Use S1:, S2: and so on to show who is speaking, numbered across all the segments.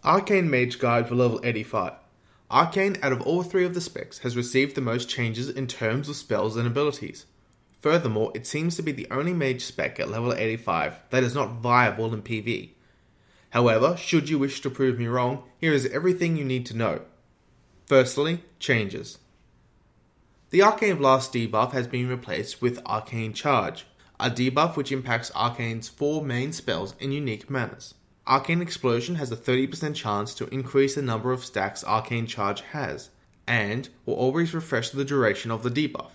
S1: Arcane Mage Guide for level 85. Arcane, out of all three of the specs, has received the most changes in terms of spells and abilities. Furthermore, it seems to be the only mage spec at level 85 that is not viable in PvE. However, should you wish to prove me wrong, here is everything you need to know. Firstly, changes. The Arcane Blast debuff has been replaced with Arcane Charge, a debuff which impacts Arcane's 4 main spells in unique manners. Arcane Explosion has a 30% chance to increase the number of stacks Arcane Charge has, and will always refresh the duration of the debuff.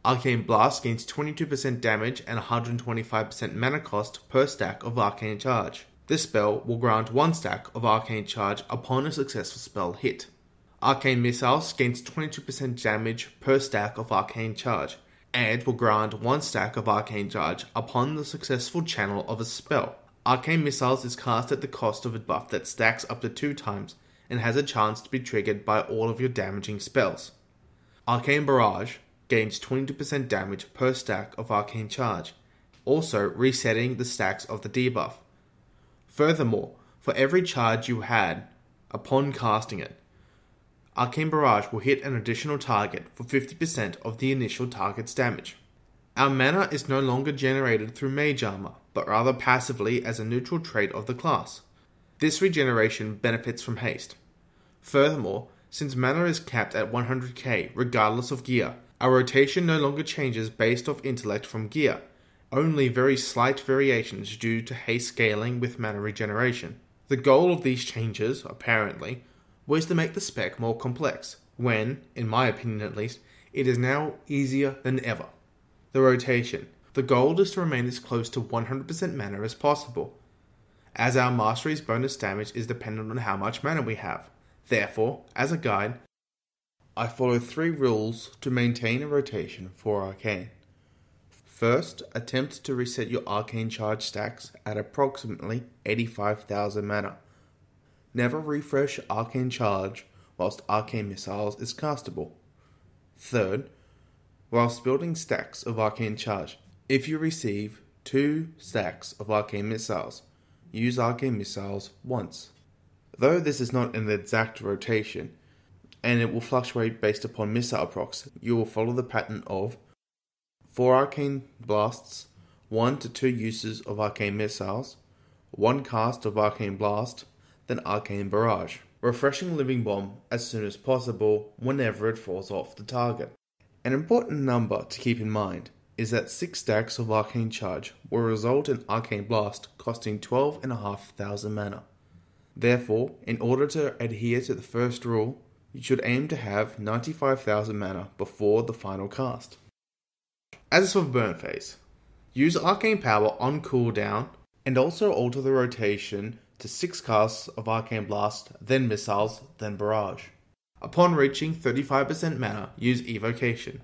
S1: Arcane Blast gains 22% damage and 125% mana cost per stack of Arcane Charge. This spell will grant 1 stack of Arcane Charge upon a successful spell hit. Arcane Missiles gains 22% damage per stack of Arcane Charge, and will grant 1 stack of Arcane Charge upon the successful channel of a spell. Arcane Missiles is cast at the cost of a buff that stacks up to 2 times and has a chance to be triggered by all of your damaging spells. Arcane Barrage gains 22% damage per stack of Arcane Charge, also resetting the stacks of the debuff. Furthermore, for every charge you had upon casting it, Arcane Barrage will hit an additional target for 50% of the initial target's damage. Our mana is no longer generated through Mage Armor, but rather passively as a neutral trait of the class. This regeneration benefits from haste. Furthermore, since mana is capped at 100k regardless of gear, our rotation no longer changes based off intellect from gear, only very slight variations due to haste scaling with mana regeneration. The goal of these changes, apparently, was to make the spec more complex, when, in my opinion at least, it is now easier than ever. The rotation. The goal is to remain as close to 100% mana as possible, as our Mastery's bonus damage is dependent on how much mana we have. Therefore, as a guide, I follow 3 rules to maintain a rotation for Arcane. First, attempt to reset your Arcane Charge stacks at approximately 85,000 mana. Never refresh Arcane Charge whilst Arcane Missiles is castable. Third, whilst building stacks of Arcane Charge, if you receive 2 stacks of Arcane Missiles, use Arcane Missiles once. Though this is not an exact rotation, and it will fluctuate based upon missile procs, you will follow the pattern of 4 Arcane Blasts, 1 to 2 uses of Arcane Missiles, 1 cast of Arcane Blast, then Arcane Barrage, refreshing Living Bomb as soon as possible whenever it falls off the target. An important number to keep in mind is that 6 stacks of Arcane Charge will result in Arcane Blast costing 12,500 mana. Therefore, in order to adhere to the first rule, you should aim to have 95,000 mana before the final cast. As for burn phase, use Arcane Power on cooldown and also alter the rotation to 6 casts of Arcane Blast, then Missiles, then Barrage. Upon reaching 35% mana, use Evocation.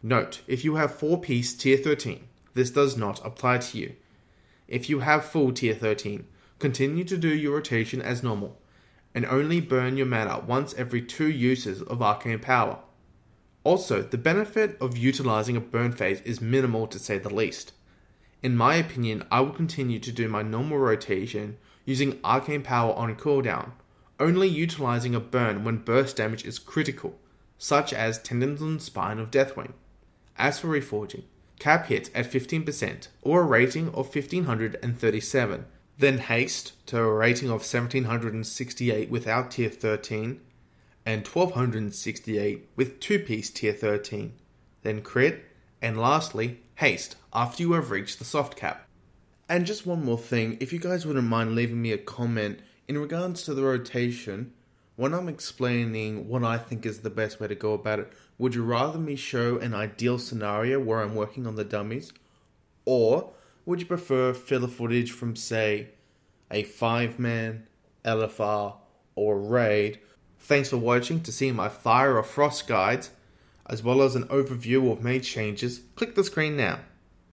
S1: Note, if you have 4-piece Tier 13, this does not apply to you. If you have full Tier 13, continue to do your rotation as normal, and only burn your mana once every 2 uses of Arcane Power. Also, the benefit of utilizing a burn phase is minimal to say the least. In my opinion, I will continue to do my normal rotation using Arcane Power on cooldown, only utilizing a burn when burst damage is critical, such as Tendons on Spine of Deathwing. As for reforging, cap hits at 15% or a rating of 1537, then haste to a rating of 1768 without Tier 13, and 1268 with 2-piece Tier 13, then crit, and lastly, haste after you have reached the soft cap. And just one more thing, if you guys wouldn't mind leaving me a comment in regards to the rotation, when I'm explaining what I think is the best way to go about it, would you rather me show an ideal scenario where I'm working on the dummies? Or would you prefer filler footage from, say, a 5-man, LFR, or raid? Thanks for watching. To see my Fire or Frost guides, as well as an overview of mage changes, click the screen now.